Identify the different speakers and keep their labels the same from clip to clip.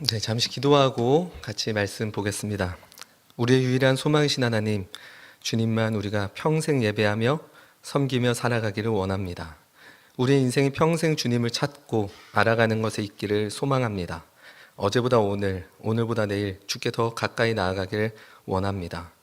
Speaker 1: 네, 잠시 기도하고 같이 말씀 보겠습니다. 우리의 유일한 소망이신 하나님, 주님만 우리가 평생 예배하며 섬기며 살아가기를 원합니다. 우리의 인생이 평생 주님을 찾고 알아가는 것에 있기를 소망합니다. 어제보다 오늘, 오늘보다 내일 주께 더 가까이 나아가기를 원합니다.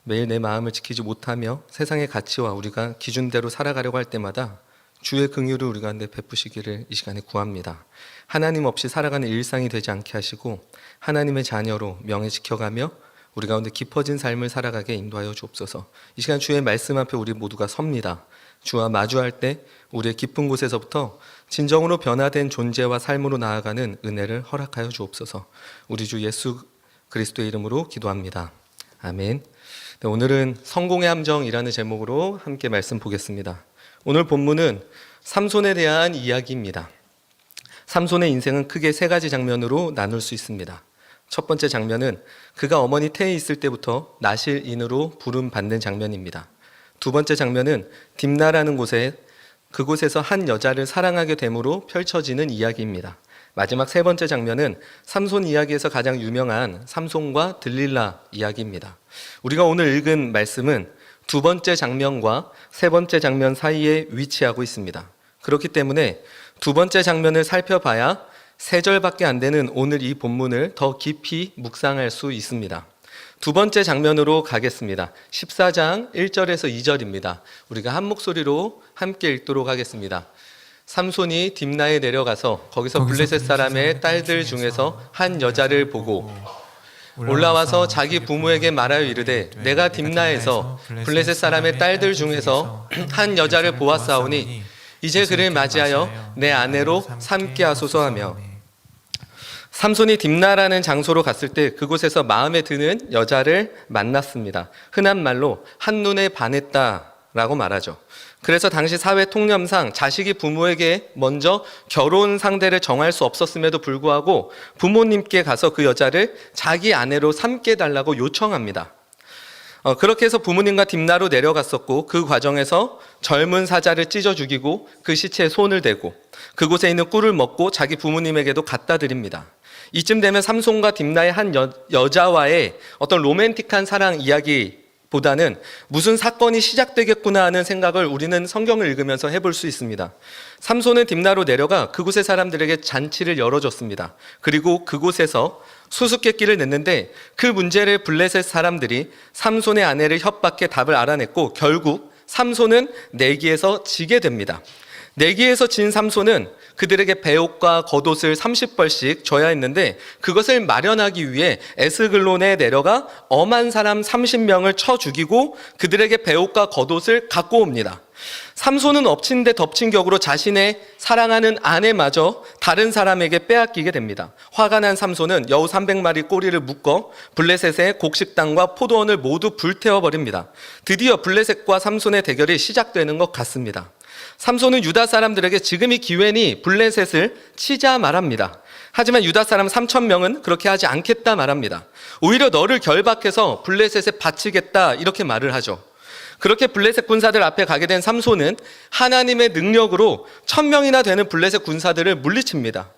Speaker 1: 매일 내 마음을 지키지 못하며 세상의 가치와 우리가 기준대로 살아가려고 할 때마다 주의 긍휼을 우리 가운데 베푸시기를 이 시간에 구합니다. 하나님 없이 살아가는 일상이 되지 않게 하시고 하나님의 자녀로 명예 지켜가며 우리 가운데 깊어진 삶을 살아가게 인도하여 주옵소서. 이 시간 주의 말씀 앞에 우리 모두가 섭니다. 주와 마주할 때 우리의 깊은 곳에서부터 진정으로 변화된 존재와 삶으로 나아가는 은혜를 허락하여 주옵소서. 우리 주 예수 그리스도의 이름으로 기도합니다. 아멘. 네, 오늘은 성공의 함정이라는 제목으로 함께 말씀 보겠습니다. 오늘 본문은 삼손에 대한 이야기입니다. 삼손의 인생은 크게 세 가지 장면으로 나눌 수 있습니다. 첫 번째 장면은 그가 어머니 태에 있을 때부터 나실인으로 부름받는 장면입니다. 두 번째 장면은 딥나라는 그곳에서 한 여자를 사랑하게 됨으로 펼쳐지는 이야기입니다. 마지막 세 번째 장면은 삼손 이야기에서 가장 유명한 삼손과 들릴라 이야기입니다. 우리가 오늘 읽은 말씀은 두 번째 장면과 세 번째 장면 사이에 위치하고 있습니다. 그렇기 때문에 두 번째 장면을 살펴봐야 세 절밖에 안 되는 오늘 이 본문을 더 깊이 묵상할 수 있습니다. 두 번째 장면으로 가겠습니다. 14장 1절에서 2절입니다. 우리가 한 목소리로 함께 읽도록 하겠습니다. 삼손이 딥나에 내려가서 거기서 블레셋 사람의 딸들 중에서 한 여자를 보고 올라와서 자기 부모에게 말하여 이르되 내가 딥나에서 블레셋 사람의 딸들 중에서 한 여자를 보았사오니 이제 그를 맞이하여 내 아내로 삼게 하소서 하며, 삼손이 딥나라는 장소로 갔을 때 그곳에서 마음에 드는 여자를 만났습니다. 흔한 말로 한눈에 반했다라고 말하죠. 그래서 당시 사회 통념상 자식이 부모에게 먼저 결혼 상대를 정할 수 없었음에도 불구하고 부모님께 가서 그 여자를 자기 아내로 삼게 해달라고 요청합니다. 그렇게 해서 부모님과 딥나로 내려갔었고 그 과정에서 젊은 사자를 찢어 죽이고 그 시체에 손을 대고 그곳에 있는 꿀을 먹고 자기 부모님에게도 갖다 드립니다. 이쯤 되면 삼손과 딥나의 한 여자와의 어떤 로맨틱한 사랑 이야기보다는 무슨 사건이 시작되겠구나 하는 생각을 우리는 성경을 읽으면서 해볼 수 있습니다. 삼손은 딥나로 내려가 그곳의 사람들에게 잔치를 열어줬습니다. 그리고 그곳에서 수수께끼를 냈는데 그 문제를 블레셋 사람들이 삼손의 아내를 협박해 답을 알아냈고 결국 삼손은 내기에서 지게 됩니다. 내기에서 진 삼손은 그들에게 배옷과 겉옷을 30벌씩 줘야 했는데 그것을 마련하기 위해 에스글론에 내려가 엄한 사람 30명을 쳐 죽이고 그들에게 배옷과 겉옷을 갖고 옵니다. 삼손은 엎친 데 덮친 격으로 자신의 사랑하는 아내마저 다른 사람에게 빼앗기게 됩니다. 화가 난 삼손은 여우 300마리 꼬리를 묶어 블레셋의 곡식당과 포도원을 모두 불태워버립니다. 드디어 블레셋과 삼손의 대결이 시작되는 것 같습니다. 삼손은 유다 사람들에게 지금이 기회니 블레셋을 치자 말합니다. 하지만 유다 사람 3,000명은 그렇게 하지 않겠다 말합니다. 오히려 너를 결박해서 블레셋에 바치겠다 이렇게 말을 하죠. 그렇게 블레셋 군사들 앞에 가게 된 삼손은 하나님의 능력으로 1,000명이나 되는 블레셋 군사들을 물리칩니다.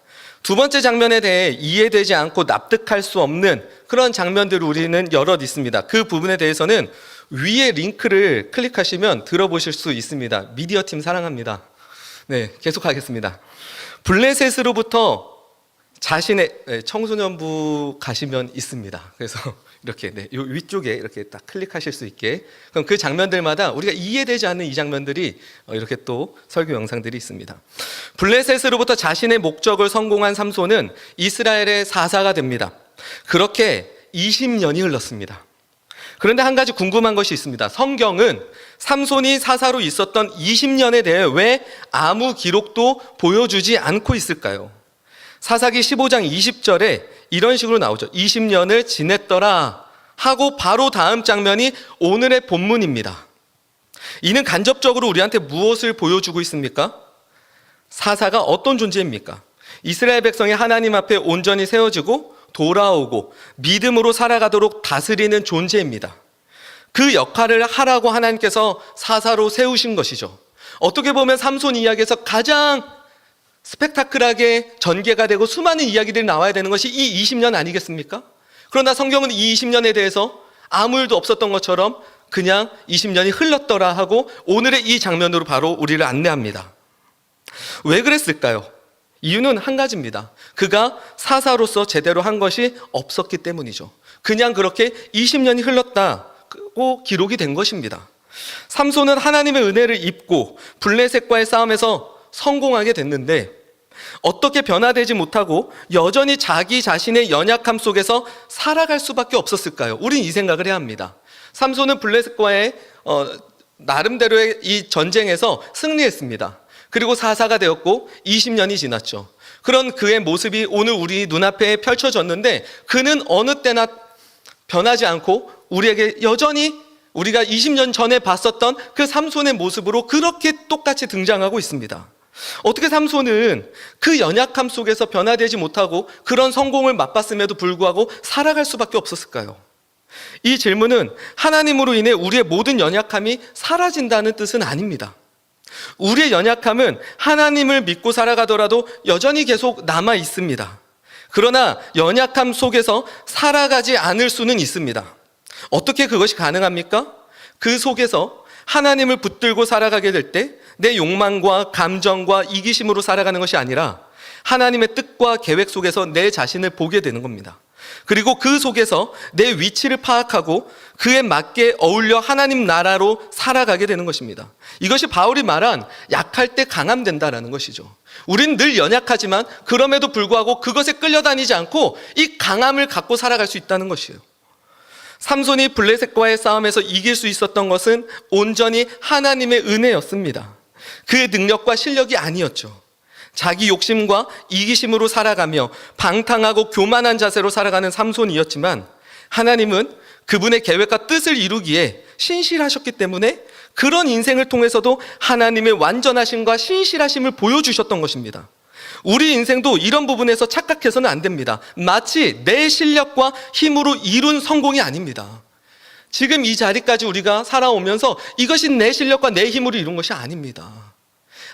Speaker 1: 두 번째 장면에 대해 이해되지 않고 납득할 수 없는 그런 장면들을 우리는 여럿 있습니다. 그 부분에 대해서는 위에 링크를 클릭하시면 들어보실 수 있습니다. 미디어팀 사랑합니다. 네, 계속하겠습니다. 블레셋으로부터 자신의 청소년부 가시면 있습니다. 그래서 이렇게 요 위쪽에 이렇게 딱 클릭하실 수 있게. 그럼 그 장면들마다 우리가 이해되지 않는 이 장면들이 이렇게 또 설교 영상들이 있습니다. 블레셋으로부터 자신의 목적을 성공한 삼손은 이스라엘의 사사가 됩니다. 그렇게 20년이 흘렀습니다. 그런데 한 가지 궁금한 것이 있습니다. 성경은 삼손이 사사로 있었던 20년에 대해 왜 아무 기록도 보여주지 않고 있을까요? 사사기 15장 20절에 이런 식으로 나오죠. 20년을 지냈더라 하고 바로 다음 장면이 오늘의 본문입니다. 이는 간접적으로 우리한테 무엇을 보여주고 있습니까? 사사가 어떤 존재입니까? 이스라엘 백성이 하나님 앞에 온전히 세워지고 돌아오고 믿음으로 살아가도록 다스리는 존재입니다. 그 역할을 하라고 하나님께서 사사로 세우신 것이죠. 어떻게 보면 삼손 이야기에서 가장 스펙타클하게 전개가 되고 수많은 이야기들이 나와야 되는 것이 이 20년 아니겠습니까? 그러나 성경은 이 20년에 대해서 아무 일도 없었던 것처럼 그냥 20년이 흘렀더라 하고 오늘의 이 장면으로 바로 우리를 안내합니다. 왜 그랬을까요? 이유는 한 가지입니다. 그가 사사로서 제대로 한 것이 없었기 때문이죠. 그냥 그렇게 20년이 흘렀다고 기록이 된 것입니다. 삼손은 하나님의 은혜를 입고 블레셋과의 싸움에서 성공하게 됐는데 어떻게 변화되지 못하고 여전히 자기 자신의 연약함 속에서 살아갈 수밖에 없었을까요? 우린 이 생각을 해야 합니다. 삼손은 블레셋과의 나름대로의 이 전쟁에서 승리했습니다. 그리고 사사가 되었고 20년이 지났죠. 그런 그의 모습이 오늘 우리 눈앞에 펼쳐졌는데 그는 어느 때나 변하지 않고 우리에게 여전히 우리가 20년 전에 봤었던 그 삼손의 모습으로 그렇게 똑같이 등장하고 있습니다. 어떻게 삼손은 그 연약함 속에서 변화되지 못하고 그런 성공을 맛봤음에도 불구하고 살아갈 수밖에 없었을까요? 이 질문은 하나님으로 인해 우리의 모든 연약함이 사라진다는 뜻은 아닙니다. 우리의 연약함은 하나님을 믿고 살아가더라도 여전히 계속 남아 있습니다. 그러나 연약함 속에서 살아가지 않을 수는 있습니다. 어떻게 그것이 가능합니까? 그 속에서 하나님을 붙들고 살아가게 될 때 내 욕망과 감정과 이기심으로 살아가는 것이 아니라 하나님의 뜻과 계획 속에서 내 자신을 보게 되는 겁니다. 그리고 그 속에서 내 위치를 파악하고 그에 맞게 어울려 하나님 나라로 살아가게 되는 것입니다. 이것이 바울이 말한 약할 때 강함 된다라는 것이죠. 우린 늘 연약하지만 그럼에도 불구하고 그것에 끌려다니지 않고 이 강함을 갖고 살아갈 수 있다는 것이에요. 삼손이 블레셋과의 싸움에서 이길 수 있었던 것은 온전히 하나님의 은혜였습니다. 그의 능력과 실력이 아니었죠. 자기 욕심과 이기심으로 살아가며 방탕하고 교만한 자세로 살아가는 삼손이었지만 하나님은 그분의 계획과 뜻을 이루기에 신실하셨기 때문에 그런 인생을 통해서도 하나님의 완전하심과 신실하심을 보여주셨던 것입니다. 우리 인생도 이런 부분에서 착각해서는 안 됩니다. 마치 내 실력과 힘으로 이룬 성공이 아닙니다. 지금 이 자리까지 우리가 살아오면서 이것이 내 실력과 내 힘으로 이룬 것이 아닙니다.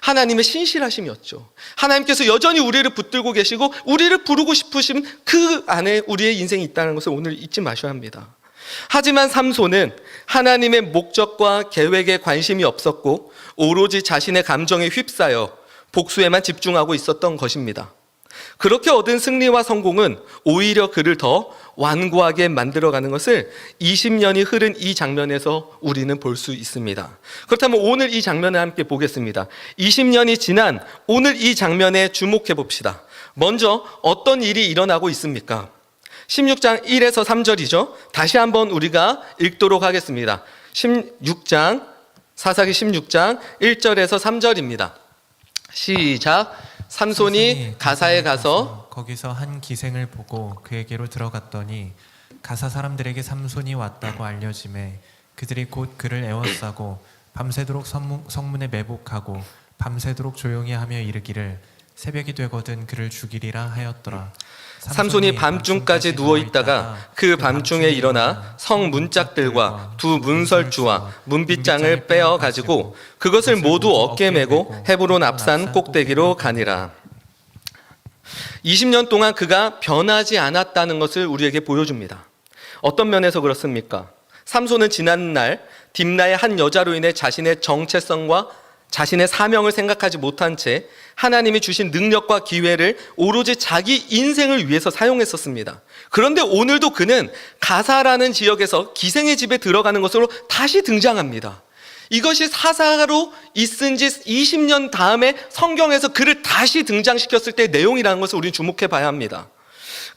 Speaker 1: 하나님의 신실하심이었죠. 하나님께서 여전히 우리를 붙들고 계시고 우리를 부르고 싶으신 그 안에 우리의 인생이 있다는 것을 오늘 잊지 마셔야 합니다. 하지만 삼손은 하나님의 목적과 계획에 관심이 없었고 오로지 자신의 감정에 휩싸여 복수에만 집중하고 있었던 것입니다. 그렇게 얻은 승리와 성공은 오히려 그를 더 완고하게 만들어가는 것을 20년이 흐른 이 장면에서 우리는 볼 수 있습니다. 그렇다면 오늘 이 장면을 함께 보겠습니다. 20년이 지난 오늘 이 장면에 주목해 봅시다. 먼저 어떤 일이 일어나고 있습니까? 16장 1에서 3절이죠. 다시 한번 우리가 읽도록 하겠습니다. 16장, 사사기 16장 1절에서 3절입니다. 시작. 삼손이 가사에 가서
Speaker 2: 거기서 한 기생을 보고 그에게로 들어갔더니 가사 사람들에게 삼손이 왔다고 알려지매 그들이 곧 그를 에워싸고 밤새도록 성문에 매복하고 밤새도록 조용히 하며 이르기를 새벽이 되거든 그를 죽이리라 하였더라.
Speaker 1: 삼손이 밤중까지 누워있다가 그 밤중에 일어나 성 문짝들과 두 문설주와 문빗장을 빼어 가지고 그것을 모두 어깨에 메고 헤브론 앞산 꼭대기로 가니라. 20년 동안 그가 변하지 않았다는 것을 우리에게 보여줍니다. 어떤 면에서 그렇습니까? 삼손은 지난날 딥나의 한 여자로 인해 자신의 정체성과 자신의 사명을 생각하지 못한 채 하나님이 주신 능력과 기회를 오로지 자기 인생을 위해서 사용했었습니다. 그런데 오늘도 그는 가사라는 지역에서 기생의 집에 들어가는 것으로 다시 등장합니다. 이것이 사사로 있은 지 20년 다음에 성경에서 그를 다시 등장시켰을 때의 내용이라는 것을 우리는 주목해 봐야 합니다.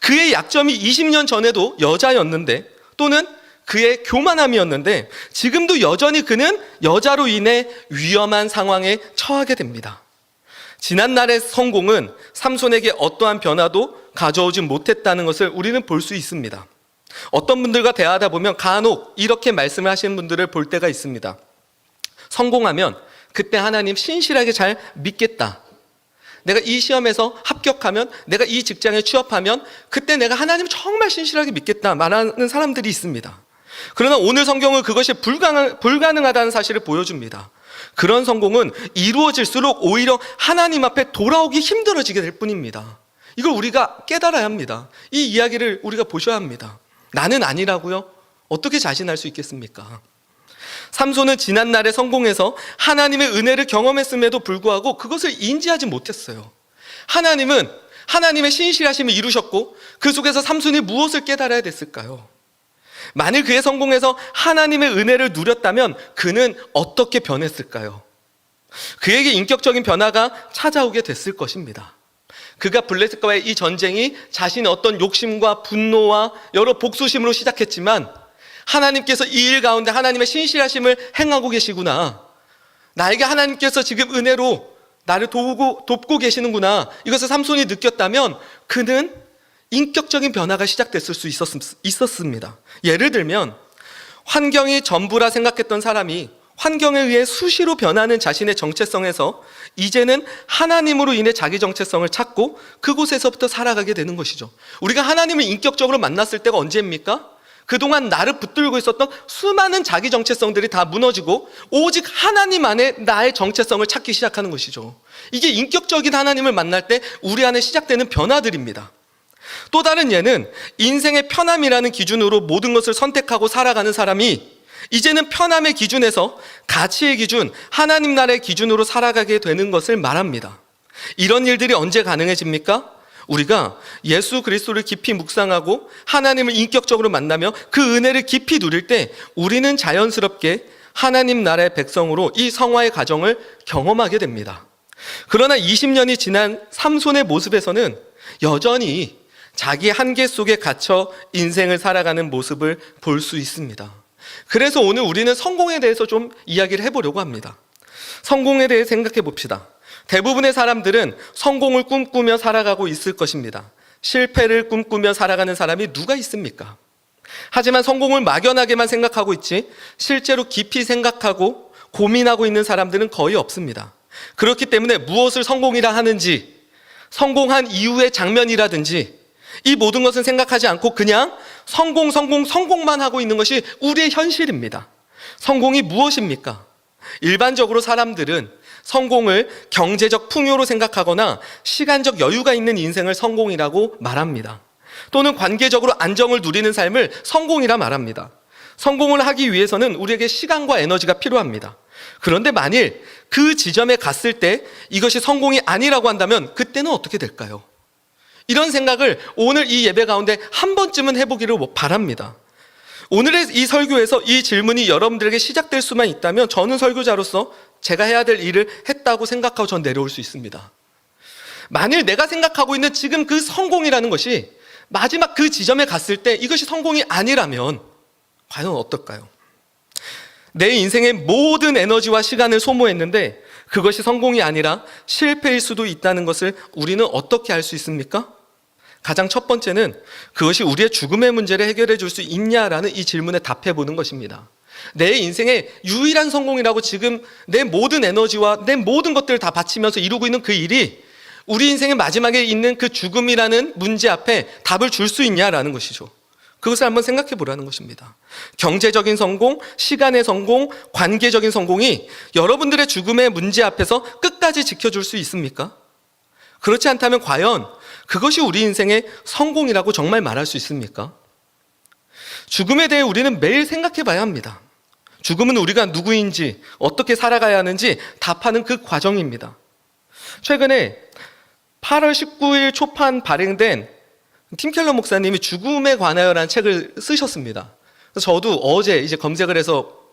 Speaker 1: 그의 약점이 20년 전에도 여자였는데 또는 그의 교만함이었는데 지금도 여전히 그는 여자로 인해 위험한 상황에 처하게 됩니다. 지난날의 성공은 삼손에게 어떠한 변화도 가져오지 못했다는 것을 우리는 볼 수 있습니다. 어떤 분들과 대화하다 보면 간혹 이렇게 말씀을 하시는 분들을 볼 때가 있습니다. 성공하면 그때 하나님 신실하게 잘 믿겠다. 내가 이 시험에서 합격하면, 내가 이 직장에 취업하면 그때 내가 하나님 정말 신실하게 믿겠다 말하는 사람들이 있습니다. 그러나 오늘 성경은 그것이 불가능하다는 사실을 보여줍니다. 그런 성공은 이루어질수록 오히려 하나님 앞에 돌아오기 힘들어지게 될 뿐입니다. 이걸 우리가 깨달아야 합니다. 이 이야기를 우리가 보셔야 합니다. 나는 아니라고요? 어떻게 자신할 수 있겠습니까? 삼손은 지난날에 성공해서 하나님의 은혜를 경험했음에도 불구하고 그것을 인지하지 못했어요. 하나님은 하나님의 신실하심을 이루셨고 그 속에서 삼손이 무엇을 깨달아야 됐을까요? 만일 그의 성공에서 하나님의 은혜를 누렸다면 그는 어떻게 변했을까요? 그에게 인격적인 변화가 찾아오게 됐을 것입니다. 그가 블레셋과의 이 전쟁이 자신의 어떤 욕심과 분노와 여러 복수심으로 시작했지만 하나님께서 이 일 가운데 하나님의 신실하심을 행하고 계시구나, 나에게 하나님께서 지금 은혜로 나를 돕고 계시는구나, 이것을 삼손이 느꼈다면 그는 인격적인 변화가 시작됐을 수 있었습니다. 예를 들면 환경이 전부라 생각했던 사람이 환경에 의해 수시로 변하는 자신의 정체성에서 이제는 하나님으로 인해 자기 정체성을 찾고 그곳에서부터 살아가게 되는 것이죠. 우리가 하나님을 인격적으로 만났을 때가 언제입니까? 그동안 나를 붙들고 있었던 수많은 자기 정체성들이 다 무너지고 오직 하나님 안에 나의 정체성을 찾기 시작하는 것이죠. 이게 인격적인 하나님을 만날 때 우리 안에 시작되는 변화들입니다. 또 다른 예는 인생의 편함이라는 기준으로 모든 것을 선택하고 살아가는 사람이 이제는 편함의 기준에서 가치의 기준, 하나님 나라의 기준으로 살아가게 되는 것을 말합니다. 이런 일들이 언제 가능해집니까? 우리가 예수 그리스도를 깊이 묵상하고 하나님을 인격적으로 만나며 그 은혜를 깊이 누릴 때 우리는 자연스럽게 하나님 나라의 백성으로 이 성화의 과정을 경험하게 됩니다. 그러나 20년이 지난 삼손의 모습에서는 여전히 자기 한계 속에 갇혀 인생을 살아가는 모습을 볼 수 있습니다. 그래서 오늘 우리는 성공에 대해서 좀 이야기를 해보려고 합니다. 성공에 대해 생각해 봅시다. 대부분의 사람들은 성공을 꿈꾸며 살아가고 있을 것입니다. 실패를 꿈꾸며 살아가는 사람이 누가 있습니까? 하지만 성공을 막연하게만 생각하고 있지 실제로 깊이 생각하고 고민하고 있는 사람들은 거의 없습니다. 그렇기 때문에 무엇을 성공이라 하는지, 성공한 이후의 장면이라든지 이 모든 것은 생각하지 않고 그냥 성공만 하고 있는 것이 우리의 현실입니다. 성공이 무엇입니까? 일반적으로 사람들은 성공을 경제적 풍요로 생각하거나 시간적 여유가 있는 인생을 성공이라고 말합니다. 또는 관계적으로 안정을 누리는 삶을 성공이라 말합니다. 성공을 하기 위해서는 우리에게 시간과 에너지가 필요합니다. 그런데 만일 그 지점에 갔을 때 이것이 성공이 아니라고 한다면 그때는 어떻게 될까요? 이런 생각을 오늘 이 예배 가운데 한 번쯤은 해보기를 바랍니다. 오늘의 이 설교에서 이 질문이 여러분들에게 시작될 수만 있다면 저는 설교자로서 제가 해야 될 일을 했다고 생각하고 전 내려올 수 있습니다. 만일 내가 생각하고 있는 지금 그 성공이라는 것이 마지막 그 지점에 갔을 때 이것이 성공이 아니라면 과연 어떨까요? 내 인생의 모든 에너지와 시간을 소모했는데 그것이 성공이 아니라 실패일 수도 있다는 것을 우리는 어떻게 알 수 있습니까? 가장 첫 번째는 그것이 우리의 죽음의 문제를 해결해 줄 수 있냐라는 이 질문에 답해 보는 것입니다. 내 인생의 유일한 성공이라고 지금 내 모든 에너지와 내 모든 것들을 다 바치면서 이루고 있는 그 일이 우리 인생의 마지막에 있는 그 죽음이라는 문제 앞에 답을 줄 수 있냐라는 것이죠. 그것을 한번 생각해 보라는 것입니다. 경제적인 성공, 시간의 성공, 관계적인 성공이 여러분들의 죽음의 문제 앞에서 끝까지 지켜줄 수 있습니까? 그렇지 않다면 과연 그것이 우리 인생의 성공이라고 정말 말할 수 있습니까? 죽음에 대해 우리는 매일 생각해 봐야 합니다. 죽음은 우리가 누구인지, 어떻게 살아가야 하는지 답하는 그 과정입니다. 최근에 8월 19일 초판 발행된 팀 켈러 목사님이 죽음에 관하여라는 책을 쓰셨습니다. 그래서 저도 어제 이제 검색을 해서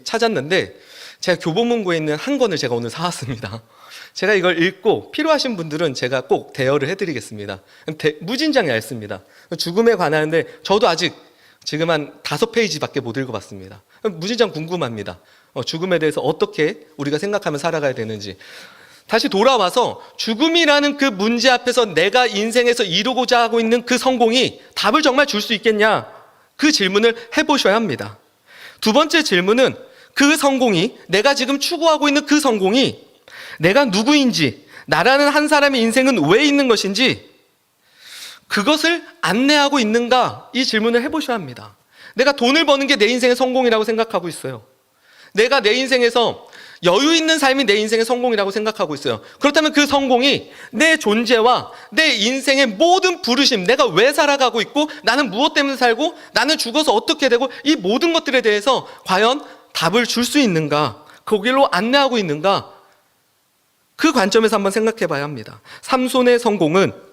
Speaker 1: 찾았는데 제가 교보문고에 있는 한 권을 제가 오늘 사왔습니다. 제가 이걸 읽고 필요하신 분들은 제가 꼭 대여를 해드리겠습니다. 무진장 얇습니다. 죽음에 관하는데 저도 아직 지금 한 5페이지밖에 못 읽어봤습니다. 무진장 궁금합니다. 죽음에 대해서 어떻게 우리가 생각하며 살아가야 되는지. 다시 돌아와서 죽음이라는 그 문제 앞에서 내가 인생에서 이루고자 하고 있는 그 성공이 답을 정말 줄 수 있겠냐? 그 질문을 해보셔야 합니다. 두 번째 질문은 그 성공이, 내가 지금 추구하고 있는 그 성공이 내가 누구인지, 나라는 한 사람의 인생은 왜 있는 것인지 그것을 안내하고 있는가? 이 질문을 해보셔야 합니다. 내가 돈을 버는 게 내 인생의 성공이라고 생각하고 있어요. 내가 내 인생에서 여유 있는 삶이 내 인생의 성공이라고 생각하고 있어요. 그렇다면 그 성공이 내 존재와 내 인생의 모든 부르심, 내가 왜 살아가고 있고 나는 무엇 때문에 살고 나는 죽어서 어떻게 되고 이 모든 것들에 대해서 과연 답을 줄 수 있는가, 거기로 안내하고 있는가, 그 관점에서 한번 생각해 봐야 합니다. 삼손의 성공은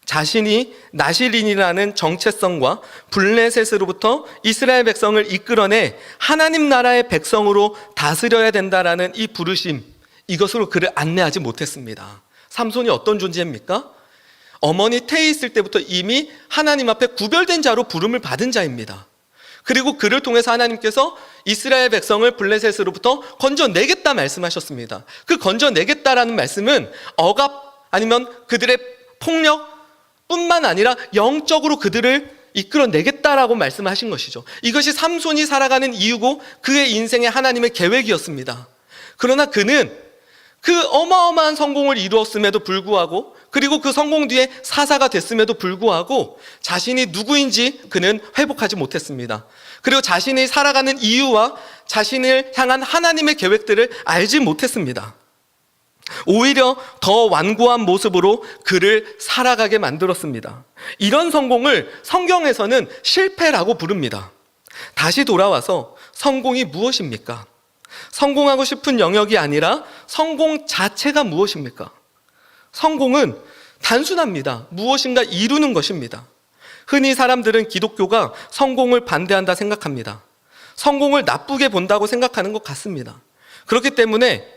Speaker 1: 자신이 나실인이라는 정체성과 블레셋으로부터 이스라엘 백성을 이끌어내 하나님 나라의 백성으로 다스려야 된다라는 이 부르심, 이것으로 그를 안내하지 못했습니다. 삼손이 어떤 존재입니까? 어머니 태에 있을 때부터 이미 하나님 앞에 구별된 자로 부름을 받은 자입니다. 그리고 그를 통해서 하나님께서 이스라엘 백성을 블레셋으로부터 건져내겠다 말씀하셨습니다. 그 건져내겠다라는 말씀은 억압 아니면 그들의 폭력 뿐만 아니라 영적으로 그들을 이끌어내겠다라고 말씀하신 것이죠. 이것이 삼손이 살아가는 이유고 그의 인생의 하나님의 계획이었습니다. 그러나 그는 그 어마어마한 성공을 이루었음에도 불구하고, 그리고 그 성공 뒤에 사사가 됐음에도 불구하고 자신이 누구인지 그는 회복하지 못했습니다. 그리고 자신이 살아가는 이유와 자신을 향한 하나님의 계획들을 알지 못했습니다. 오히려 더 완고한 모습으로 그를 살아가게 만들었습니다. 이런 성공을 성경에서는 실패라고 부릅니다. 다시 돌아와서 성공이 무엇입니까? 성공하고 싶은 영역이 아니라 성공 자체가 무엇입니까? 성공은 단순합니다. 무엇인가 이루는 것입니다. 흔히 사람들은 기독교가 성공을 반대한다 생각합니다. 성공을 나쁘게 본다고 생각하는 것 같습니다. 그렇기 때문에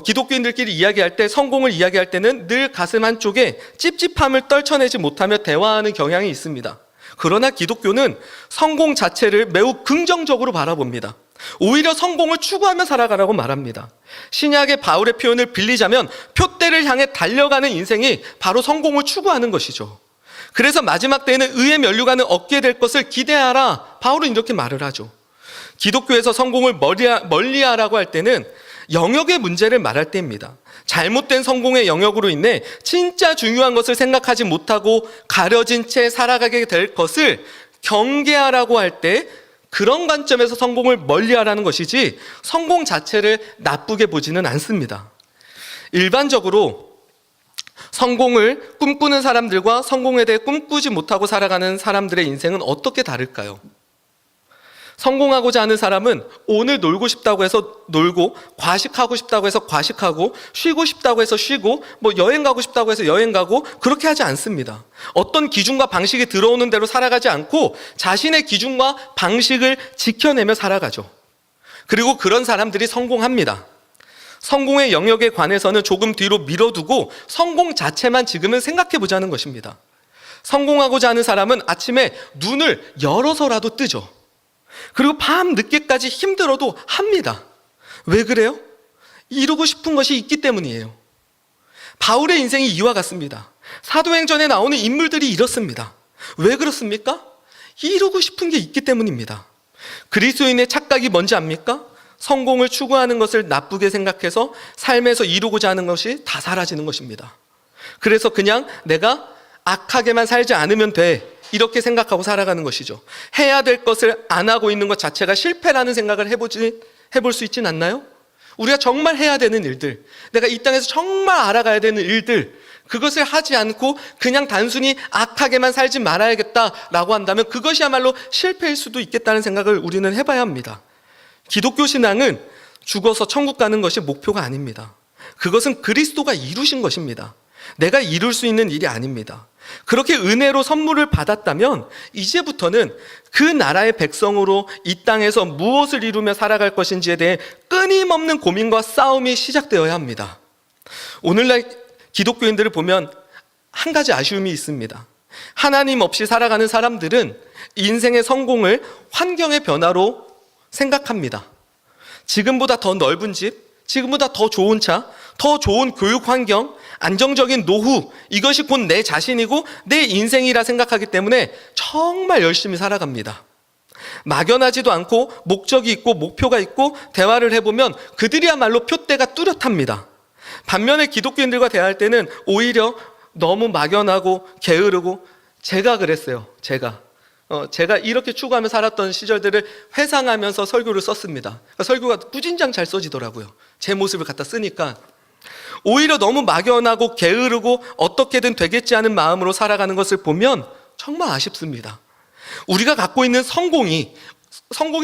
Speaker 1: 기독교인들끼리 이야기할 때, 성공을 이야기할 때는 늘 가슴 한쪽에 찝찝함을 떨쳐내지 못하며 대화하는 경향이 있습니다. 그러나 기독교는 성공 자체를 매우 긍정적으로 바라봅니다. 오히려 성공을 추구하며 살아가라고 말합니다. 신약의 바울의 표현을 빌리자면 표대를 향해 달려가는 인생이 바로 성공을 추구하는 것이죠. 그래서 마지막 때에는 의의 면류관을 얻게 될 것을 기대하라, 바울은 이렇게 말을 하죠. 기독교에서 성공을 멀리하라고 할 때는 영역의 문제를 말할 때입니다. 잘못된 성공의 영역으로 인해 진짜 중요한 것을 생각하지 못하고 가려진 채 살아가게 될 것을 경계하라고 할 때, 그런 관점에서 성공을 멀리하라는 것이지 성공 자체를 나쁘게 보지는 않습니다. 일반적으로 성공을 꿈꾸는 사람들과 성공에 대해 꿈꾸지 못하고 살아가는 사람들의 인생은 어떻게 다를까요? 성공하고자 하는 사람은 오늘 놀고 싶다고 해서 놀고, 과식하고 싶다고 해서 과식하고, 쉬고 싶다고 해서 쉬고, 여행 가고 싶다고 해서 여행 가고, 그렇게 하지 않습니다. 어떤 기준과 방식이 들어오는 대로 살아가지 않고 자신의 기준과 방식을 지켜내며 살아가죠. 그리고 그런 사람들이 성공합니다. 성공의 영역에 관해서는 조금 뒤로 밀어두고 성공 자체만 지금은 생각해 보자는 것입니다. 성공하고자 하는 사람은 아침에 눈을 열어서라도 뜨죠. 그리고 밤 늦게까지 힘들어도 합니다. 왜 그래요? 이루고 싶은 것이 있기 때문이에요. 바울의 인생이 이와 같습니다. 사도행전에 나오는 인물들이 이렇습니다. 왜 그렇습니까? 이루고 싶은 게 있기 때문입니다. 그리스도인의 착각이 뭔지 압니까? 성공을 추구하는 것을 나쁘게 생각해서 삶에서 이루고자 하는 것이 다 사라지는 것입니다. 그래서 그냥 내가 악하게만 살지 않으면 돼, 이렇게 생각하고 살아가는 것이죠. 해야 될 것을 안 하고 있는 것 자체가 실패라는 생각을 해볼 수 있진 않나요? 우리가 정말 해야 되는 일들, 내가 이 땅에서 정말 알아가야 되는 일들, 그것을 하지 않고 그냥 단순히 악하게만 살지 말아야겠다라고 한다면 그것이야말로 실패일 수도 있겠다는 생각을 우리는 해봐야 합니다. 기독교 신앙은 죽어서 천국 가는 것이 목표가 아닙니다. 그것은 그리스도가 이루신 것입니다. 내가 이룰 수 있는 일이 아닙니다. 그렇게 은혜로 선물을 받았다면 이제부터는 그 나라의 백성으로 이 땅에서 무엇을 이루며 살아갈 것인지에 대해 끊임없는 고민과 싸움이 시작되어야 합니다. 오늘날 기독교인들을 보면 한 가지 아쉬움이 있습니다. 하나님 없이 살아가는 사람들은 인생의 성공을 환경의 변화로 생각합니다. 지금보다 더 넓은 집, 지금보다 더 좋은 차, 더 좋은 교육 환경, 안정적인 노후, 이것이 곧 내 자신이고 내 인생이라 생각하기 때문에 정말 열심히 살아갑니다. 막연하지도 않고 목적이 있고 목표가 있고 대화를 해보면 그들이야말로 표대가 뚜렷합니다. 반면에 기독교인들과 대화할 때는 오히려 너무 막연하고 게으르고, 제가 그랬어요. 제가 제가 이렇게 추구하며 살았던 시절들을 회상하면서 설교를 썼습니다. 그러니까 설교가 꾸진장 잘 써지더라고요. 제 모습을 갖다 쓰니까 오히려 너무 막연하고 게으르고 어떻게든 되겠지 하는 마음으로 살아가는 것을 보면 정말 아쉽습니다. 우리가 갖고 있는 성공이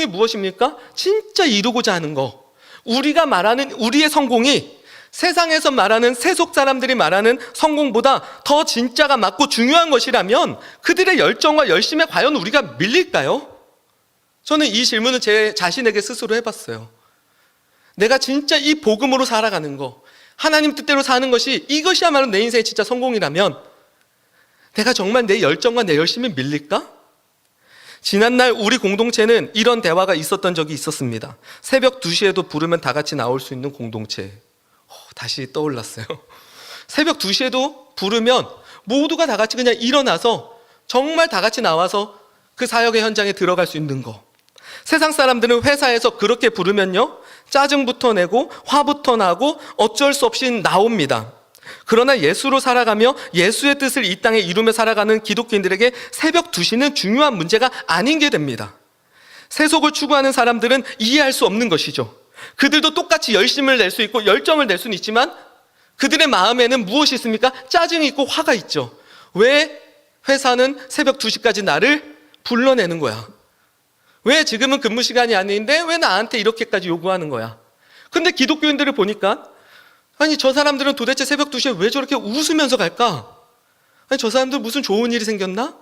Speaker 1: 무엇입니까? 진짜 이루고자 하는 거. 우리가 말하는 우리의 성공이 세상에서 말하는 세속 사람들이 말하는 성공보다 더 진짜가 맞고 중요한 것이라면 그들의 열정과 열심에 과연 우리가 밀릴까요? 저는 이 질문을 제 자신에게 스스로 해봤어요. 내가 진짜 이 복음으로 살아가는 거, 하나님 뜻대로 사는 것이 이것이야말로 내 인생의 진짜 성공이라면 내가 정말 내 열정과 내 열심에 밀릴까? 지난날 우리 공동체는 이런 대화가 있었던 적이 있었습니다. 새벽 2시에도 부르면 다 같이 나올 수 있는 공동체. 다시 떠올랐어요. 새벽 2시에도 부르면 모두가 다 같이 그냥 일어나서 정말 다 같이 나와서 그 사역의 현장에 들어갈 수 있는 거. 세상 사람들은 회사에서 그렇게 부르면요, 짜증부터 내고 화부터 나고 어쩔 수 없이 나옵니다. 그러나 예수로 살아가며 예수의 뜻을 이 땅에 이루며 살아가는 기독교인들에게 새벽 2시는 중요한 문제가 아닌 게 됩니다. 세속을 추구하는 사람들은 이해할 수 없는 것이죠. 그들도 똑같이 열심을 낼 수 있고 열정을 낼 수는 있지만 그들의 마음에는 무엇이 있습니까? 짜증이 있고 화가 있죠. 왜 회사는 새벽 2시까지 나를 불러내는 거야? 왜 지금은 근무 시간이 아닌데 왜 나한테 이렇게까지 요구하는 거야? 근데 기독교인들을 보니까 아니 저 사람들은 도대체 새벽 2시에 왜 저렇게 웃으면서 갈까? 아니 저 사람들 무슨 좋은 일이 생겼나?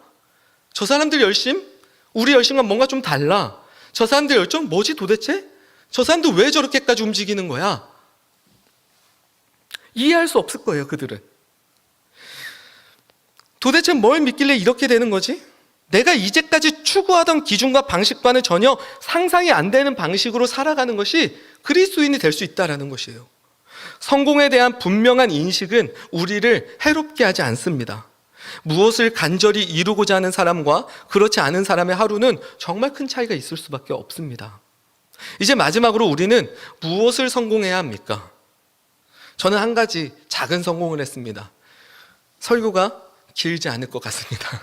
Speaker 1: 저 사람들 열심? 우리 열심과 뭔가 좀 달라. 저 사람들 열정 뭐지 도대체? 저 사람들 왜 저렇게까지 움직이는 거야? 이해할 수 없을 거예요, 그들은. 도대체 뭘 믿길래 이렇게 되는 거지? 내가 이제까지 추구하던 기준과 방식과는 전혀 상상이 안 되는 방식으로 살아가는 것이 그리스도인이 될 수 있다는 것이에요. 성공에 대한 분명한 인식은 우리를 해롭게 하지 않습니다. 무엇을 간절히 이루고자 하는 사람과 그렇지 않은 사람의 하루는 정말 큰 차이가 있을 수밖에 없습니다. 이제 마지막으로 우리는 무엇을 성공해야 합니까? 저는 한 가지 작은 성공을 했습니다. 설교가 길지 않을 것 같습니다.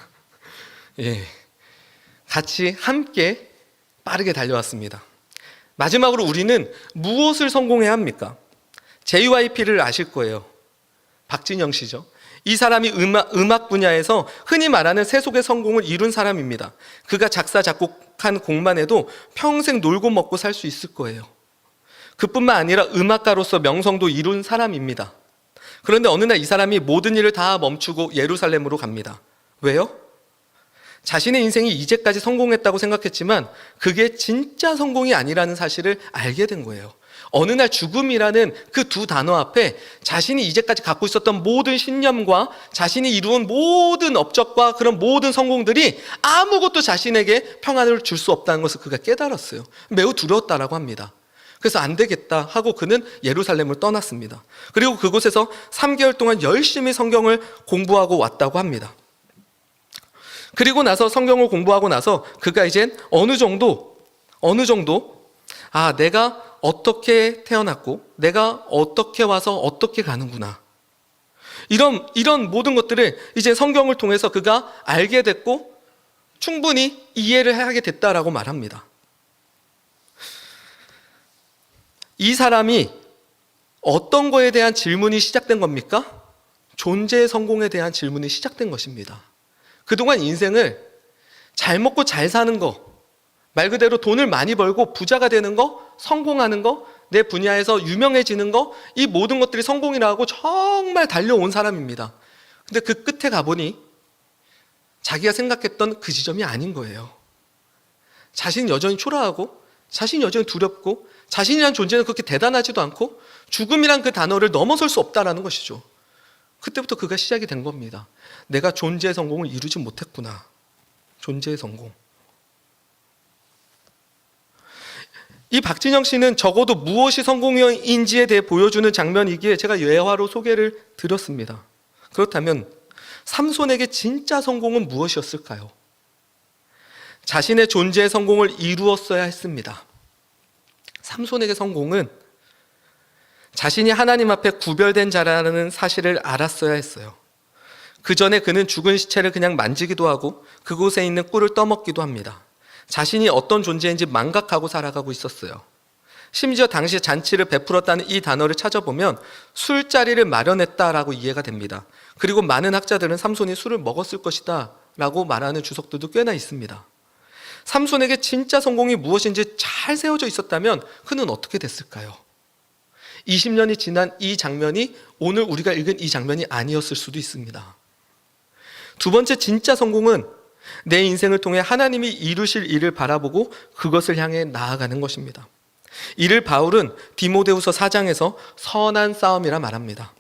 Speaker 1: 예, 같이 함께 빠르게 달려왔습니다. 마지막으로 우리는 무엇을 성공해야 합니까? JYP를 아실 거예요. 박진영 씨죠. 이 사람이 음악 분야에서 흔히 말하는 세속의 성공을 이룬 사람입니다. 그가 작사 작곡한 곡만 해도 평생 놀고 먹고 살 수 있을 거예요. 그뿐만 아니라 음악가로서 명성도 이룬 사람입니다. 그런데 어느 날 이 사람이 모든 일을 다 멈추고 예루살렘으로 갑니다. 왜요? 자신의 인생이 이제까지 성공했다고 생각했지만 그게 진짜 성공이 아니라는 사실을 알게 된 거예요. 어느 날 죽음이라는 그 두 단어 앞에 자신이 이제까지 갖고 있었던 모든 신념과 자신이 이루은 모든 업적과 그런 모든 성공들이 아무것도 자신에게 평안을 줄 수 없다는 것을 그가 깨달았어요. 매우 두려웠다라고 합니다. 그래서 안 되겠다 하고 그는 예루살렘을 떠났습니다. 그리고 그곳에서 3개월 동안 열심히 성경을 공부하고 왔다고 합니다. 그리고 나서 성경을 공부하고 나서 그가 이젠 어느 정도 내가 어떻게 태어났고 내가 어떻게 와서 어떻게 가는구나, 이런 모든 것들을 이제 성경을 통해서 그가 알게 됐고 충분히 이해를 하게 됐다라고 말합니다. 이 사람이 어떤 거에 대한 질문이 시작된 겁니까? 존재의 성공에 대한 질문이 시작된 것입니다. 그동안 인생을 잘 먹고 잘 사는 거, 말 그대로 돈을 많이 벌고 부자가 되는 거, 성공하는 거, 내 분야에서 유명해지는 거, 이 모든 것들이 성공이라고 정말 달려온 사람입니다. 근데 그 끝에 가보니 자기가 생각했던 그 지점이 아닌 거예요. 자신이 여전히 초라하고 자신이 여전히 두렵고 자신이란 존재는 그렇게 대단하지도 않고 죽음이란 그 단어를 넘어설 수 없다라는 것이죠. 그때부터 그가 시작이 된 겁니다. 내가 존재의 성공을 이루지 못했구나. 존재의 성공. 이 박진영 씨는 적어도 무엇이 성공인지에 대해 보여주는 장면이기에 제가 예화로 소개를 드렸습니다. 그렇다면 삼손에게 진짜 성공은 무엇이었을까요? 자신의 존재의 성공을 이루었어야 했습니다. 삼손에게 성공은 자신이 하나님 앞에 구별된 자라는 사실을 알았어야 했어요. 그 전에 그는 죽은 시체를 그냥 만지기도 하고 그곳에 있는 꿀을 떠먹기도 합니다. 자신이 어떤 존재인지 망각하고 살아가고 있었어요. 심지어 당시 잔치를 베풀었다는 이 단어를 찾아보면 술자리를 마련했다라고 이해가 됩니다. 그리고 많은 학자들은 삼손이 술을 먹었을 것이다 라고 말하는 주석들도 꽤나 있습니다. 삼손에게 진짜 성공이 무엇인지 잘 세워져 있었다면 그는 어떻게 됐을까요? 20년이 지난 이 장면이 오늘 우리가 읽은 이 장면이 아니었을 수도 있습니다. 두 번째 진짜 성공은 내 인생을 통해 하나님이 이루실 일을 바라보고 그것을 향해 나아가는 것입니다. 이를 바울은 디모데후서 4장에서 선한 싸움이라 말합니다.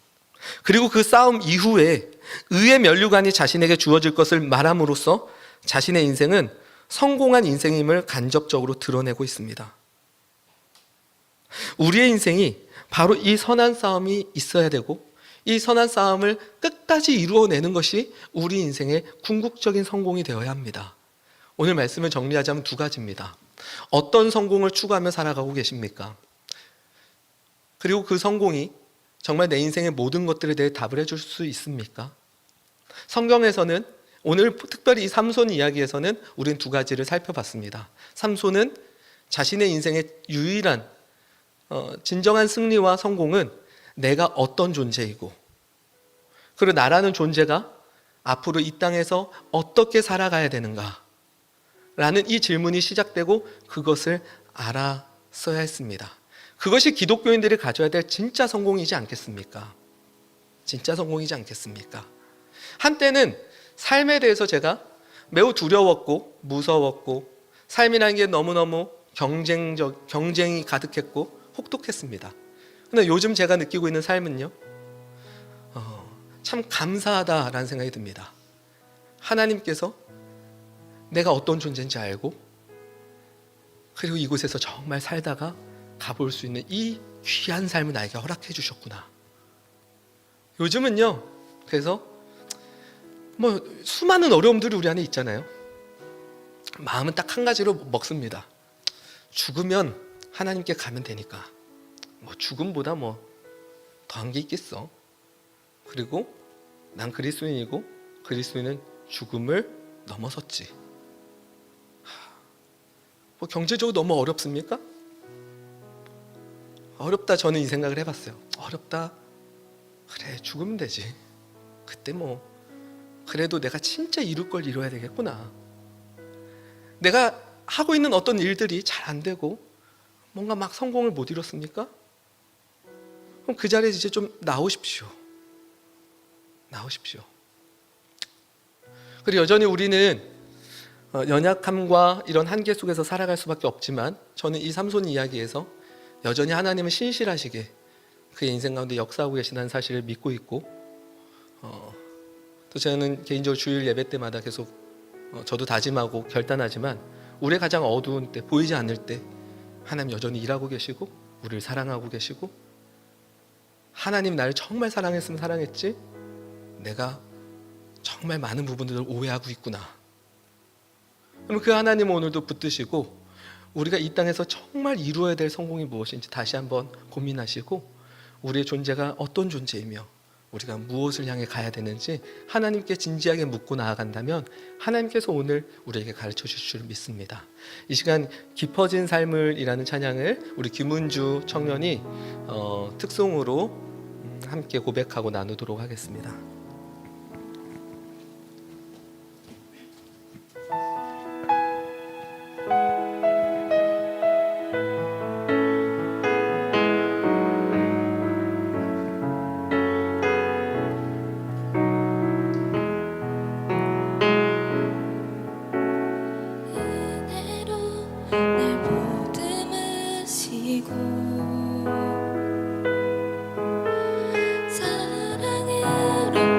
Speaker 1: 그리고 그 싸움 이후에 의의 면류관이 자신에게 주어질 것을 말함으로써 자신의 인생은 성공한 인생임을 간접적으로 드러내고 있습니다. 우리의 인생이 바로 이 선한 싸움이 있어야 되고 이 선한 싸움을 끝까지 이루어내는 것이 우리 인생의 궁극적인 성공이 되어야 합니다. 오늘 말씀을 정리하자면 두 가지입니다. 어떤 성공을 추구하며 살아가고 계십니까? 그리고 그 성공이 정말 내 인생의 모든 것들에 대해 답을 해줄 수 있습니까? 성경에서는 오늘 특별히 이 삼손 이야기에서는 우리는 두 가지를 살펴봤습니다. 삼손은 자신의 인생의 유일한 진정한 승리와 성공은 내가 어떤 존재이고 그리고 나라는 존재가 앞으로 이 땅에서 어떻게 살아가야 되는가 라는 이 질문이 시작되고 그것을 알았어야 했습니다. 그것이 기독교인들이 가져야 될 진짜 성공이지 않겠습니까? 진짜 성공이지 않겠습니까? 한때는 삶에 대해서 제가 매우 두려웠고 무서웠고 삶이라는 게 너무너무 경쟁이 가득했고 혹독했습니다. 근데 요즘 제가 느끼고 있는 삶은요, 참 감사하다라는 생각이 듭니다. 하나님께서 내가 어떤 존재인지 알고 그리고 이곳에서 정말 살다가 가볼 수 있는 이 귀한 삶을 나에게 허락해 주셨구나. 요즘은요, 그래서 수많은 어려움들이 우리 안에 있잖아요. 마음은 딱 한 가지로 먹습니다. 죽으면 하나님께 가면 되니까 죽음보다 더한 게 있겠어. 그리고 난 그리스도인이고 그리스도인은 죽음을 넘어섰지. 경제적으로 너무 어렵습니까? 어렵다. 저는 이 생각을 해봤어요. 어렵다. 그래, 죽으면 되지. 그때 그래도 내가 진짜 이룰 걸 이뤄야 되겠구나. 내가 하고 있는 어떤 일들이 잘 안 되고 뭔가 막 성공을 못 이뤘습니까? 그럼 그 자리에 이제 좀 나오십시오. 그리고 여전히 우리는 연약함과 이런 한계 속에서 살아갈 수밖에 없지만 저는 이 삼손 이야기에서 여전히 하나님은 신실하시게 그의 인생 가운데 역사하고 계시다는 사실을 믿고 있고 또 저는 개인적으로 주일 예배 때마다 계속 저도 다짐하고 결단하지만 우리의 가장 어두운 때, 보이지 않을 때 하나님 여전히 일하고 계시고 우리를 사랑하고 계시고 하나님 나를 정말 사랑했으면 사랑했지 내가 정말 많은 부분들을 오해하고 있구나. 그럼 그 하나님은 오늘도 붙드시고 우리가 이 땅에서 정말 이루어야 될 성공이 무엇인지 다시 한번 고민하시고 우리의 존재가 어떤 존재이며 우리가 무엇을 향해 가야 되는지 하나님께 진지하게 묻고 나아간다면 하나님께서 오늘 우리에게 가르쳐 주실 줄 믿습니다. 이 시간 깊어진 삶을 이라는 찬양을 우리 김은주 청년이 특송으로 함께 고백하고 나누도록 하겠습니다.
Speaker 3: 사랑으로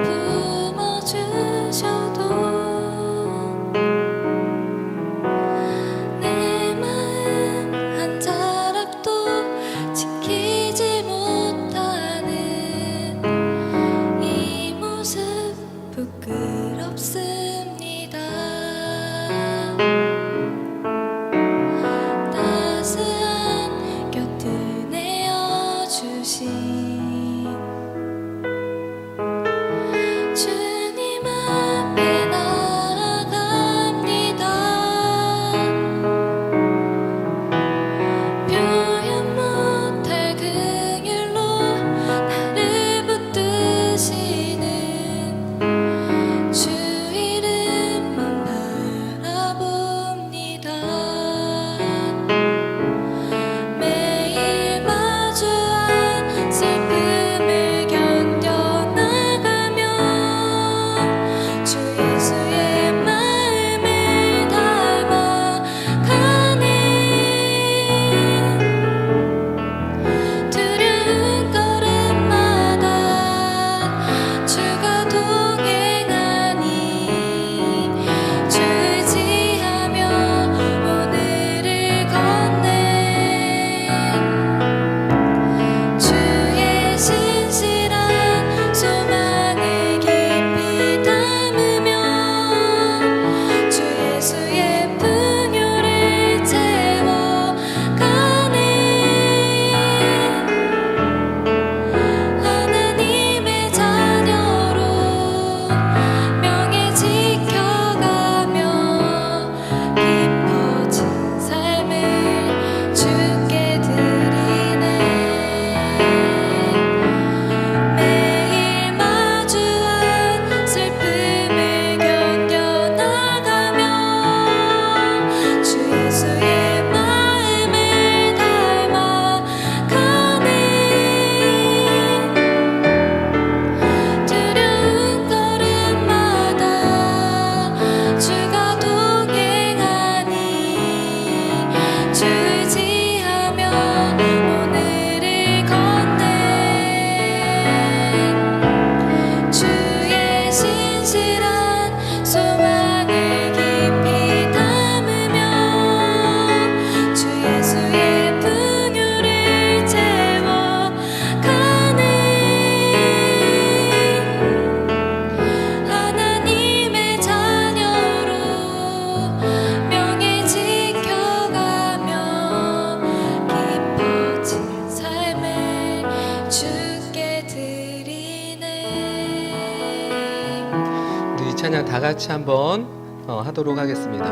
Speaker 1: 다 같이 한번 하도록 하겠습니다.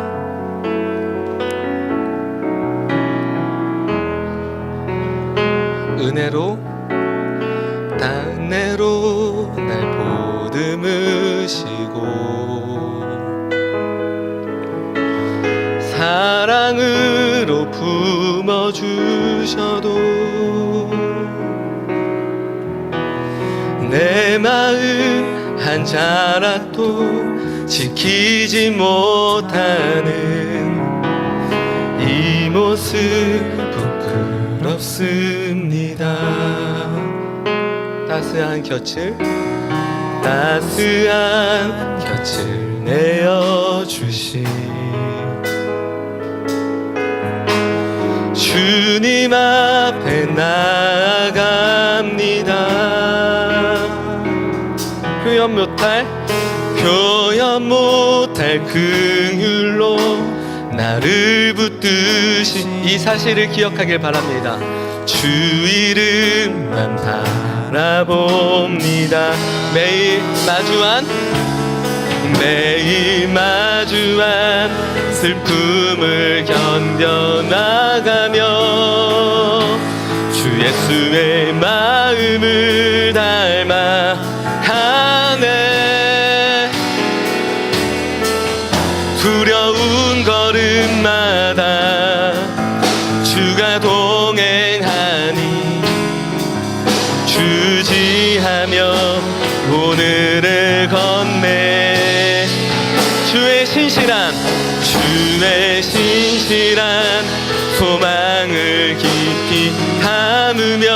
Speaker 1: 은혜로 땅내로 날 보듬으시고 사랑으로 품어주셔도 내 마음 한 자락도 지키지 못하는 이 모습 부끄럽습니다. 따스한 곁을 내어주신 주님 앞에 나아갑니다. 표현 못할 긍휼로 나를 붙드신 이 사실을 기억하길 바랍니다. 주 이름만 바라봅니다. 매일 마주한 슬픔을 견뎌나가며 주 예수의 마음을 닮아 가네. 두려운 걸음마다 주가 동행하니 주지하며 오늘을 건네. 주의 신실한 소망을 깊이 담으며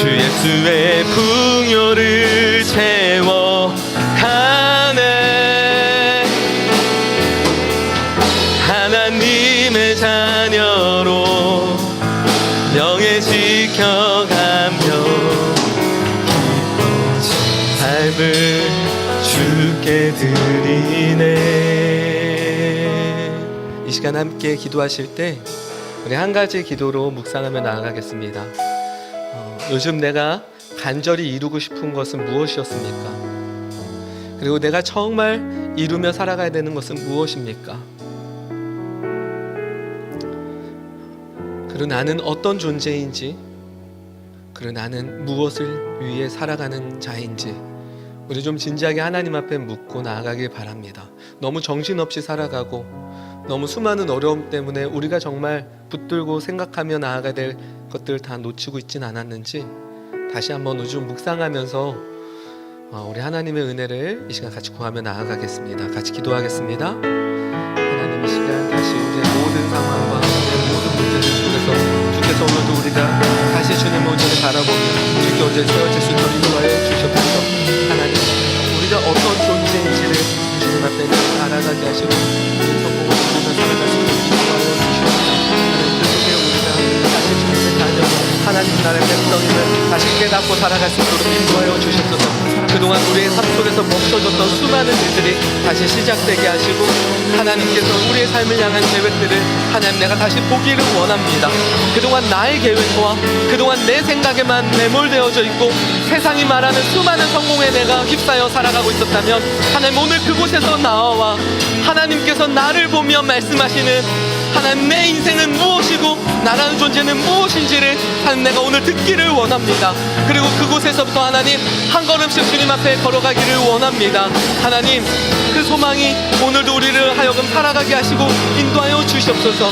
Speaker 1: 주 예수의 풍요를 채워가네. 하나님의 자녀로 명예 지켜가며 삶을 주께 드리네. 이 시간 함께 기도하실 때 우리 한 가지 기도로 묵상하며 나아가겠습니다. 요즘 내가 간절히 이루고 싶은 것은 무엇이었습니까? 그리고 내가 정말 이루며 살아가야 되는 것은 무엇입니까? 그리고 나는 어떤 존재인지, 그리고 나는 무엇을 위해 살아가는 자인지 우리 좀 진지하게 하나님 앞에 묻고 나아가길 바랍니다. 너무 정신없이 살아가고 너무 수많은 어려움 때문에 우리가 정말 붙들고 생각하며 나아가야 될 것들 다 놓치고 있진 않았는지 다시 한번 우주 묵상하면서 우리 하나님의 은혜를 이 시간 같이 구하며 나아가겠습니다. 같이 기도하겠습니다. 하나님, 이 시간 다시 우리의 모든 상황과 우리의 모든 문제들 속에서 주께서 오늘도 우리가 다시 주님의 온전히 바라보며 주께 온전히 세워질 수 있도록 인도하여 주시옵소서. 하나님, 우리가 어떤 존재인지를 주님 앞에 알아가게 하시고 성공을 이루며 살아갈 수 있도록 인도하여 주시옵소서. 그 속에 우리가 다시 주님의 자녀 하나님 나라의 백성임을 다시 깨닫고 살아갈 수 있도록 인도하여 주시옵소서. 그동안 우리의 삶 속에서 멈춰졌던 수많은 일들이 다시 시작되게 하시고 하나님께서 우리의 삶을 향한 계획들을 하나님 내가 다시 보기를 원합니다. 그동안 나의 계획과 그동안 내 생각에만 매몰되어져 있고 세상이 말하는 수많은 성공에 내가 휩싸여 살아가고 있었다면 하나님 오늘 그곳에서 나와 하나님께서 나를 보며 말씀하시는 하나님 내 인생은 무엇이고 나라는 존재는 무엇인지를 하나님 내가 오늘 듣기를 원합니다. 그리고 그곳에서부터 하나님 한 걸음씩 주님 앞에 걸어가기를 원합니다. 하나님 그 소망이 오늘도 우리를 하여금 살아가게 하시고 인도하여 주시옵소서.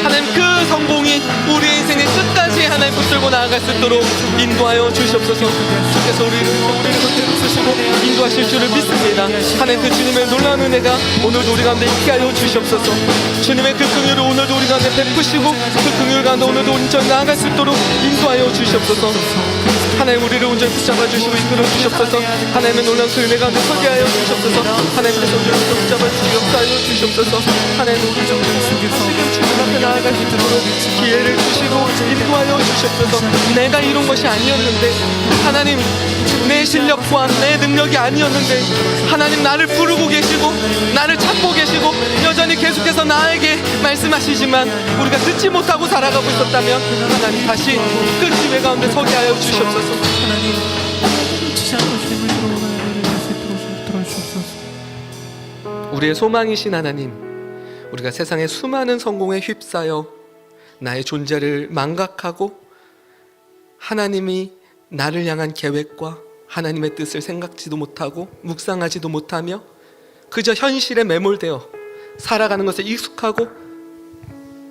Speaker 1: 하나님 그 성공이 우리의 인생의 끝까지 하나님 붙들고 나아갈 수 있도록 인도하여 주시옵소서. 주께서 우리를 붙드시고 인도하실 줄을 믿습니다. 하나님 그 주님의 놀라운 은혜가 오늘도 우리 가운데 있게 하여 주시옵소서. 주님의 그 긍휼을 오늘도 우리 가운데 베푸시고 그 긍휼 가운데 오늘도 온전히 나아갈 수 있도록 인도하여 주시옵소서. 하나님 우리를 온전히 붙잡아 주시고 이끌어 주시옵소서. 하나님의 놀라운 그 은혜 가운데 서게 하여 주시옵소서. 하나님께서 우리를 붙잡아 주시고 역사하여 주시옵소서. 하나님 우리를 다시금 주님 앞에 나아갈 수 있도록 기회를 주시고 인도하여 주시옵소서. 내가 이룬 것이 아니었는데 하나님 내 실력과 내 능력이 아니었는데 하나님 나를 부르고 계시고 나를 찾고 계시고 여전히 계속해서 나에게 말씀하시지만 우리가 듣지 못하고 살아가고 있었다면 하나님 다시 그 기회 가운데 서게 하여 주시옵소서.
Speaker 2: 하나님, 지지 않고 주님을 들어오게 할 수 있도록 주옵소서.
Speaker 1: 우리의 소망이신 하나님, 우리가 세상의 수많은 성공에 휩싸여 나의 존재를 망각하고 하나님이 나를 향한 계획과 하나님의 뜻을 생각지도 못하고 묵상하지도 못하며 그저 현실에 매몰되어 살아가는 것에 익숙하고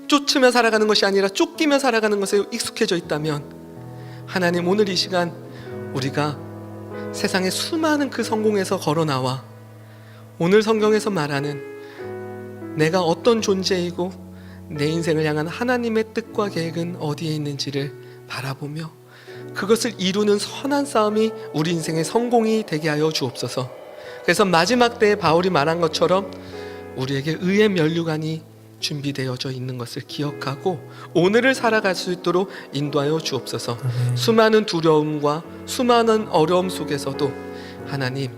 Speaker 1: 쫓으며 살아가는 것이 아니라 쫓기며 살아가는 것에 익숙해져 있다면, 하나님, 오늘 이 시간 우리가 세상의 수많은 그 성공에서 걸어 나와 오늘 성경에서 말하는 내가 어떤 존재이고 내 인생을 향한 하나님의 뜻과 계획은 어디에 있는지를 바라보며 그것을 이루는 선한 싸움이 우리 인생의 성공이 되게 하여 주옵소서. 그래서 마지막 때에 바울이 말한 것처럼 우리에게 의의 면류관이 준비되어져 있는 것을 기억하고 오늘을 살아갈 수 있도록 인도하여 주옵소서. 수많은 두려움과 수많은 어려움 속에서도 하나님,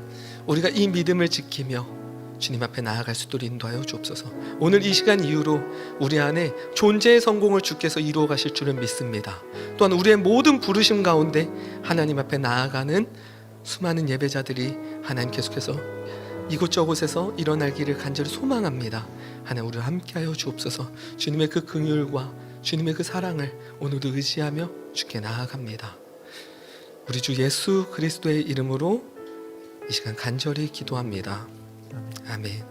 Speaker 1: 우리가 이 믿음을 지키며 주님 앞에 나아갈 수 있도록 인도하여 주옵소서. 오늘 이 시간 이후로 우리 안에 존재의 성공을 주께서 이루어 가실 줄은 믿습니다. 또한 우리의 모든 부르심 가운데 하나님 앞에 나아가는 수많은 예배자들이 하나님 계속해서 이곳저곳에서 일어나기를 간절히 소망합니다. 하나님, 우리와 함께하여 주옵소서. 주님의 그 긍휼과 주님의 그 사랑을 오늘도 의지하며 주께 나아갑니다. 우리 주 예수 그리스도의 이름으로 이 시간 간절히 기도합니다. 아멘. 이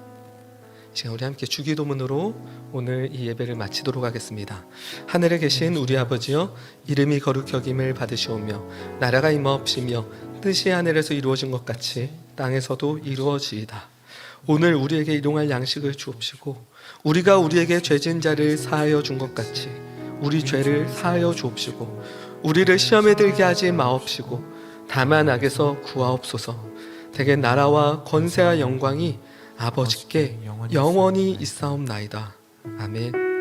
Speaker 1: 시간 우리 함께 주기도문으로 오늘 이 예배를 마치도록 하겠습니다. 하늘에 계신 우리 아버지여, 이름이 거룩히 여김을 받으시오며 나라가 임하옵시며 뜻이 하늘에서 이루어진 것 같이 땅에서도 이루어지이다. 오늘 우리에게 일용할 양식을 주옵시고 우리가 우리에게 죄진 자를 사하여 준 것 같이 우리 죄를 사하여 주옵시고 우리를 시험에 들게 하지 마옵시고 다만 악에서 구하옵소서. 대개 나라와 권세와 영광이 아버지께 영원히 있사옵나이다. 아멘.